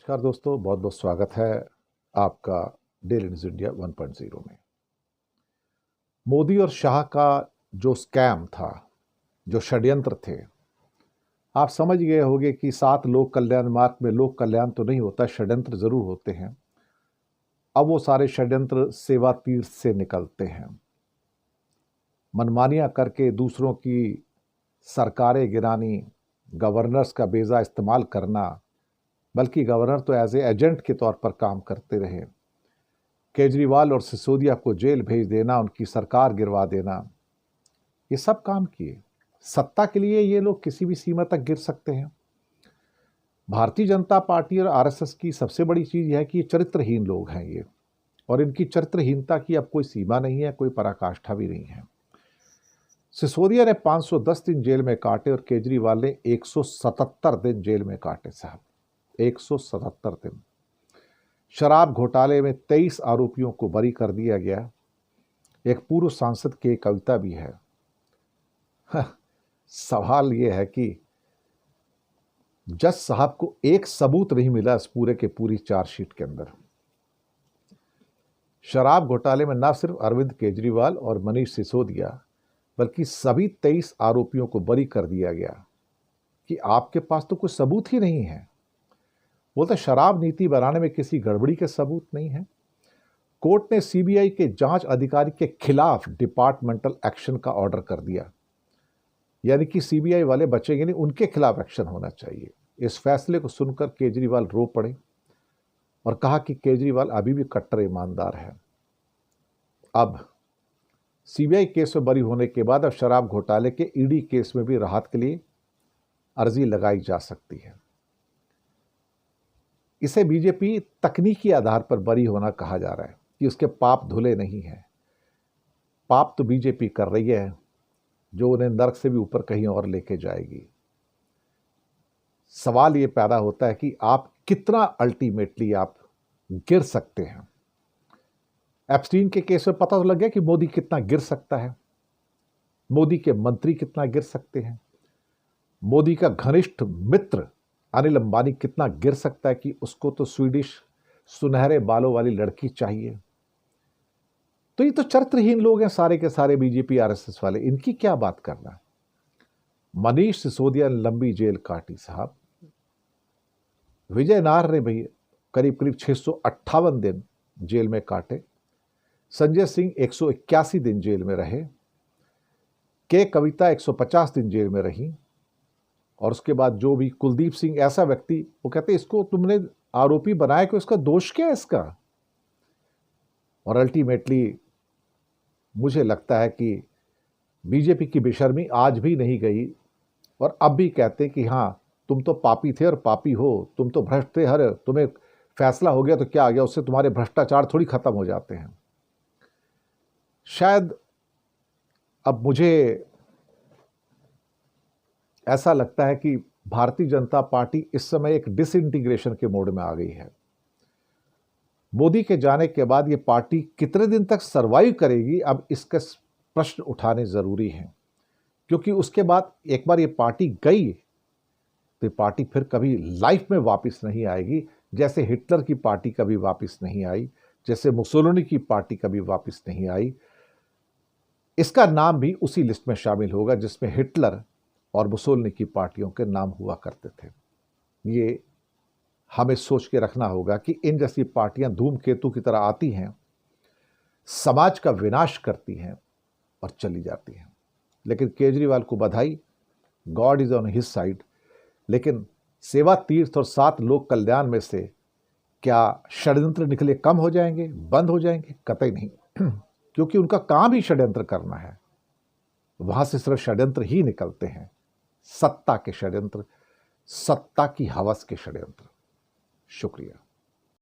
नमस्कार दोस्तों, बहुत बहुत स्वागत है आपका डेली न्यूज़ इंडिया 1.0 में। मोदी और शाह का जो स्कैम था, जो षड्यंत्र थे, आप समझ गए होंगे कि 7 लोक कल्याण मार्ग में लोक कल्याण तो नहीं होता, षड्यंत्र जरूर होते हैं। अब वो सारे षड्यंत्र सेवा तीर्थ से निकलते हैं। मनमानियां करके दूसरों की सरकारें गिरानी, गवर्नर्स का बेजा इस्तेमाल करना, बल्कि गवर्नर तो एज ए एजेंट के तौर पर काम करते रहे। केजरीवाल और सिसोदिया को जेल भेज देना, उनकी सरकार गिरवा देना, ये सब काम किए। सत्ता के लिए ये लोग किसी भी सीमा तक गिर सकते हैं। भारतीय जनता पार्टी और आरएसएस की सबसे बड़ी चीज यह है कि ये चरित्रहीन लोग हैं ये, और इनकी चरित्रहीनता की अब कोई सीमा नहीं है, कोई पराकाष्ठा भी नहीं है। सिसोदिया ने 510 दिन जेल में काटे और केजरीवाल ने 177 दिन जेल में काटे। साहब, 177 दिन। शराब घोटाले में 23 आरोपियों को बरी कर दिया गया। एक पूर्व सांसद की एक कविता भी है। सवाल यह है कि जज साहब को एक सबूत नहीं मिला इस पूरे के पूरी चार्जशीट के अंदर। शराब घोटाले में न सिर्फ अरविंद केजरीवाल और मनीष सिसोदिया, बल्कि सभी 23 आरोपियों को बरी कर दिया गया कि आपके पास तो कोई सबूत ही नहीं है। बोलते शराब नीति बनाने में किसी गड़बड़ी के सबूत नहीं है। कोर्ट ने सीबीआई के जांच अधिकारी के खिलाफ डिपार्टमेंटल एक्शन का ऑर्डर कर दिया, यानी कि सीबीआई वाले बचेंगे नहीं, उनके खिलाफ एक्शन होना चाहिए। इस फैसले को सुनकर केजरीवाल रो पड़े और कहा कि केजरीवाल अभी भी कट्टर ईमानदार है। अब सीबीआई केस में बरी होने के बाद अब शराब घोटाले के ईडी केस में भी राहत के लिए अर्जी लगाई जा सकती है। इसे बीजेपी तकनीकी आधार पर बरी होना कहा जा रहा है कि उसके पाप धुले नहीं हैं। पाप तो बीजेपी कर रही है, जो उन्हें नर्क से भी ऊपर कहीं और लेके जाएगी। सवाल ये पैदा होता है कि आप कितना अल्टीमेटली आप गिर सकते हैं। एप्स्टीन के केस में पता तो लग गया कि मोदी कितना गिर सकता है, मोदी के मंत्री कितना गिर सकते हैं, मोदी का घनिष्ठ मित्र अनिल अंबानी कितना गिर सकता है कि उसको तो स्वीडिश सुनहरे बालों वाली लड़की चाहिए। तो ये तो चरित्रहीन लोग हैं सारे के सारे बीजेपी आरएसएस वाले, इनकी क्या बात करना। मनीष सिसोदिया ने लंबी जेल काटी साहब। विजय नायर ने भी करीब करीब 658 दिन जेल में काटे। संजय सिंह 181 दिन जेल में रहे। के कविता 150 दिन जेल में रही। और उसके बाद जो भी कुलदीप सिंह ऐसा व्यक्ति, वो कहते इसको तुमने आरोपी बनाया कि उसका दोष क्या है इसका। और अल्टीमेटली मुझे लगता है कि बीजेपी की बेशर्मी आज भी नहीं गई और अब भी कहते कि हाँ तुम तो पापी थे और पापी हो, तुम तो भ्रष्ट थे, हर तुम्हें फैसला हो गया तो क्या आ गया, उससे तुम्हारे भ्रष्टाचार थोड़ी खत्म हो जाते हैं। शायद अब मुझे ऐसा लगता है कि भारतीय जनता पार्टी इस समय एक डिसइंटीग्रेशन के मोड में आ गई है। मोदी के जाने के बाद ये पार्टी कितने दिन तक सरवाइव करेगी, अब इसका प्रश्न उठाने जरूरी हैं। क्योंकि उसके बाद एक बार ये पार्टी गई तो ये पार्टी फिर कभी लाइफ में वापस नहीं आएगी। जैसे हिटलर की पार्टी कभी वापस नहीं आई, जैसे मुसोलिनी की पार्टी कभी वापस नहीं आई, इसका नाम भी उसी लिस्ट में शामिल होगा जिसमें हिटलर और मुसोलिनी की पार्टियों के नाम हुआ करते थे। ये हमें सोच के रखना होगा कि इन जैसी पार्टियां धूमकेतु की तरह आती हैं, समाज का विनाश करती हैं और चली जाती हैं। लेकिन केजरीवाल को बधाई, God is on his side. लेकिन सेवा तीर्थ और 7 लोक कल्याण में से क्या षड्यंत्र निकले कम हो जाएंगे, बंद हो जाएंगे? कतई नहीं। क्योंकि उनका काम ही षड्यंत्र करना है। वहां से सिर्फ षड्यंत्र ही निकलते हैं, सत्ता के षड्यंत्र, सत्ता की हवस के षड्यंत्र। शुक्रिया।